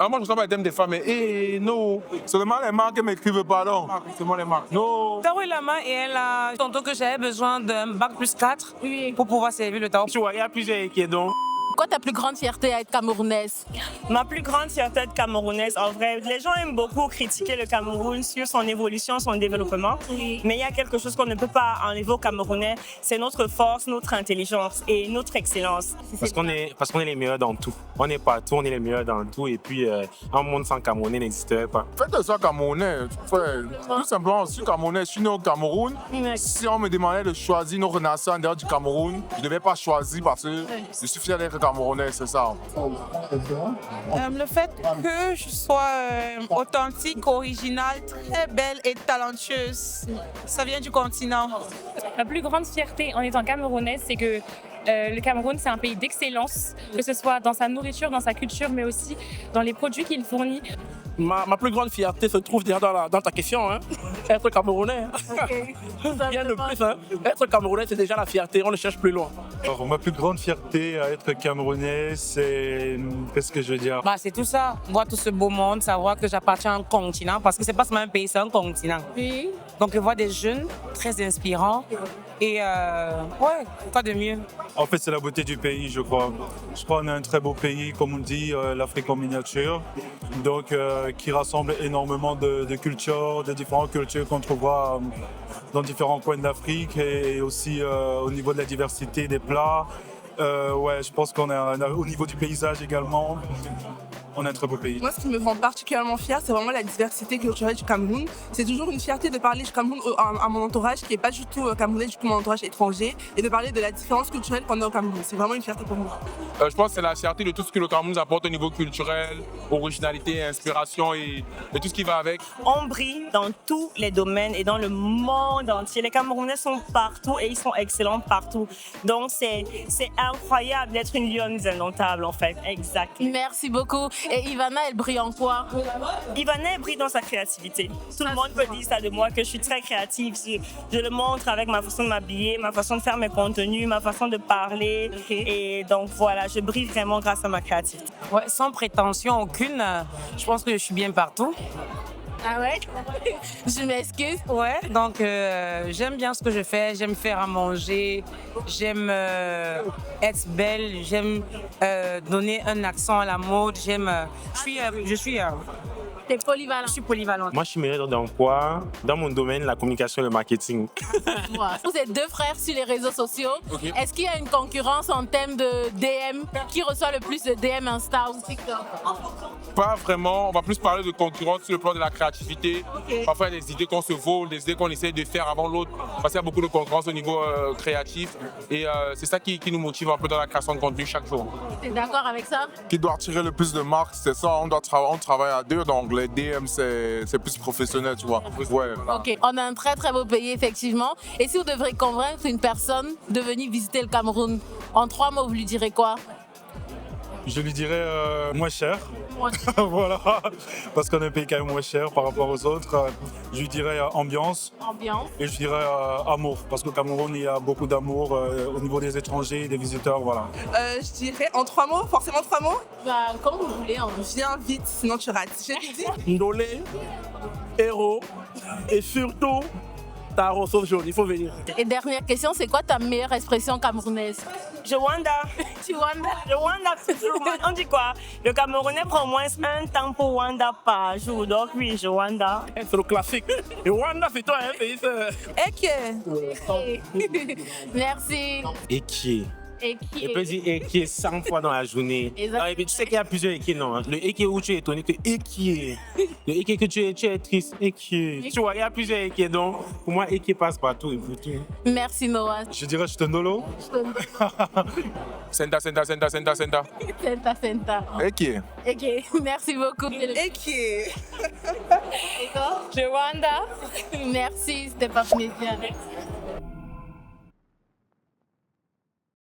Ah, moi, je ne pas le thème des femmes, mais non, seulement les marques qui m'écrivent, pardon. Seulement les marques. Non. Tarot est la main et elle a tantôt que j'avais besoin d'un bac plus 4 pour pouvoir servir le tarot. Tu vois, il y a plusieurs équipes donc. Quoi ta plus grande fierté à être camerounaise? Ma plus grande fierté de camerounaise, en vrai, les gens aiment beaucoup critiquer le Cameroun sur son évolution, son développement. Mais il y a quelque chose qu'on ne peut pas enlever aux Camerounais, c'est notre force, notre intelligence et notre excellence. Parce qu'on est les meilleurs dans tout. On est partout, on est les meilleurs dans tout. Et puis, un monde sans Camerounais n'existerait pas. Faites que ça Camerounais. Tout simplement, je suis Camerounais, je suis né au Cameroun. Si on me demandait de choisir notre nation en dehors du Cameroun, je ne devais pas choisir parce que je suis fier d'être Camerounais, c'est ça. Le fait que je sois authentique, originale, très belle et talentueuse, ça vient du continent. Ma plus grande fierté en étant camerounaise, c'est que le Cameroun, c'est un pays d'excellence, que ce soit dans sa nourriture, dans sa culture, mais aussi dans les produits qu'il fournit. Ma plus grande fierté se trouve déjà dans ta question. Hein. Être Camerounais. Rien de plus. Hein. Être Camerounais, c'est déjà la fierté. On ne cherche plus loin. Alors, ma plus grande fierté à être Camerounais, c'est... Qu'est-ce que je veux dire? C'est tout ça, voir tout ce beau monde, savoir que j'appartiens à un continent, parce que c'est pas seulement un pays, c'est un continent. Oui. Donc, voir des jeunes très inspirants et quoi de mieux? En fait, c'est la beauté du pays, je crois. Je crois qu'on a un très beau pays, comme on dit, l'Afrique en miniature. Donc, qui rassemble énormément de cultures, de différentes cultures qu'on trouvera dans différents coins d'Afrique et aussi au niveau de la diversité des plats. Je pense qu'on est au niveau du paysage également. On a un très beau pays. Moi, ce qui me rend particulièrement fière, c'est vraiment la diversité culturelle du Cameroun. C'est toujours une fierté de parler du Cameroun à mon entourage, qui n'est pas du tout camerounais, du coup mon entourage étranger, et de parler de la différence culturelle qu'on a au Cameroun. C'est vraiment une fierté pour moi. Je pense que c'est la fierté de tout ce que le Cameroun nous apporte au niveau culturel, originalité, inspiration et tout ce qui va avec. On brille dans tous les domaines et dans le monde entier. Les Camerounais sont partout et ils sont excellents partout. Donc, c'est incroyable d'être une lionne indomptable, en fait. Exact. Merci beaucoup. Et Ivana, elle brille en quoi? Ivana brille dans sa créativité. Tout le monde peut dire ça de moi, que je suis très créative. Je le montre avec ma façon de m'habiller, ma façon de faire mes contenus, ma façon de parler. Et donc voilà, je brille vraiment grâce à ma créativité. Ouais, sans prétention aucune, je pense que je suis bien partout. Ah ouais? Je m'excuse. Ouais, donc j'aime bien ce que je fais, j'aime faire à manger, j'aime être belle, j'aime donner un accent à la mode, je suis T'es polyvalent. Je suis polyvalente. Moi, je suis meilleur dans quoi? Dans mon domaine, la communication et le marketing. Vous êtes deux frères sur les réseaux sociaux. Okay. Est-ce qu'il y a une concurrence en termes de DM? Qui reçoit le plus de DM Insta ou TikTok? Pas vraiment, on va plus parler de concurrence sur le plan de la créativité. Parfois, il y a des idées qu'on se vole, des idées qu'on essaie de faire avant l'autre. Parce qu'il y a beaucoup de concurrence au niveau créatif. Et c'est ça qui nous motive un peu dans la création de contenu chaque jour. T'es d'accord avec ça? Qui doit attirer le plus de marques, c'est ça, on travaille à deux, donc les DM, c'est plus professionnel, tu vois. Ouais. Ok, on a un très très beau pays, effectivement. Et si vous devrez convaincre une personne de venir visiter le Cameroun, en 3 mots, vous lui direz quoi? Je lui dirais moins cher. Voilà, parce qu'on a un pays quand même moins cher par rapport aux autres. Je lui dirais ambiance. Et je dirais amour, parce qu'au Cameroun, il y a beaucoup d'amour au niveau des étrangers, des visiteurs, voilà. Je dirais en 3 mots, forcément 3 mots. Comme vous voulez. Viens vite, sinon tu rates. J'ai dit. Ndolé, héros et surtout ta ressource jaune. Il faut venir. Et dernière question, c'est quoi ta meilleure expression camerounaise? Jowanda. Tu wanda? Jowanda, on dit quoi? Le Camerounais prend au moins un temps pour Wanda par jour. Donc oui, Jowanda. C'est le classique. Et Rwanda, c'est toi, un pays. Merci. Et qui est? Il peut dire équier 100 fois dans la journée. Non, et puis tu sais qu'il y a plusieurs équiers, non? Le équier où tu es étonné, que équier. Le équier que tu es triste, équier. Tu vois, il y a plusieurs équiers, donc pour moi, équier passe partout et pour tout. Merci Noah. Je dirais Chutendolo. Senta. Senta. Eki. Ok, merci beaucoup. Eki. Et toi? Jowanda. Merci, c'était pas plaisir.